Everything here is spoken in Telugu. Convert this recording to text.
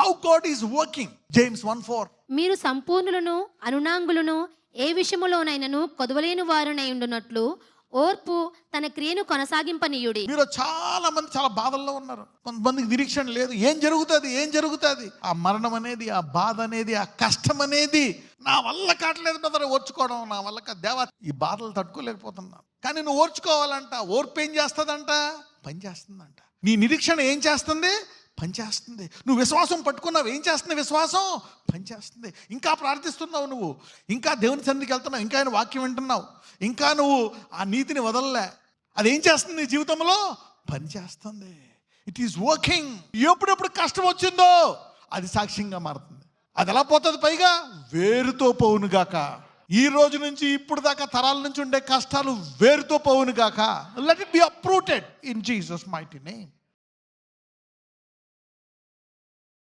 how God is working. James 1:4. మీరు సంపూర్ణులను అనునాంగులను ఏ విషయములోనైనను కొదవలేని వారునై ఉండునట్లు ఓర్పు తన క్రియను కొనసాగింపనీయుడి. మీరు చాలా మంది చాలా బాధల్లో ఉన్నారు. కొంతమందికి నిరీక్షణ లేదు. ఏం జరుగుతుంది? ఆ మరణం అనేది, ఆ బాధ అనేది, ఆ కష్టం అనేది నా వల్ల కావట్లేదు బ్రదర్, ఓర్చుకోవడం నా వల్ల దేవా, ఈ బాధలు తట్టుకోలేకపోతున్నాను. కానీ నువ్వు ఓర్చుకోవాలంట. ఓర్పు ఏం చేస్తుందంట? పని చేస్తుందంట. నీ నిరీక్షణ ఏం చేస్తుంది? పనిచేస్తుంది. నువ్వు విశ్వాసం పట్టుకున్నావు, ఏం చేస్తుంది విశ్వాసం? పనిచేస్తుంది. ఇంకా ప్రార్థిస్తున్నావు నువ్వు, ఇంకా దేవుని సన్నిధికి వెళ్తున్నావు, ఇంకా ఆయన వాక్యం వింటున్నావు, ఇంకా నువ్వు ఆ నీతిని వదలలే. అదేం చేస్తుంది నీ జీవితంలో? పనిచేస్తుంది. It is working. ఎప్పుడెప్పుడు కష్టం వచ్చిందో అది సాక్ష్యంగా మారుతుంది. అది ఎలా పోతుంది? పైగా వేరుతో పోవును గాక. ఈ రోజు నుంచి ఇప్పుడు దాకా తరాల నుంచి ఉండే కష్టాలు వేరుతో పోవును గాక. Let it be uprooted in Jesus mighty name.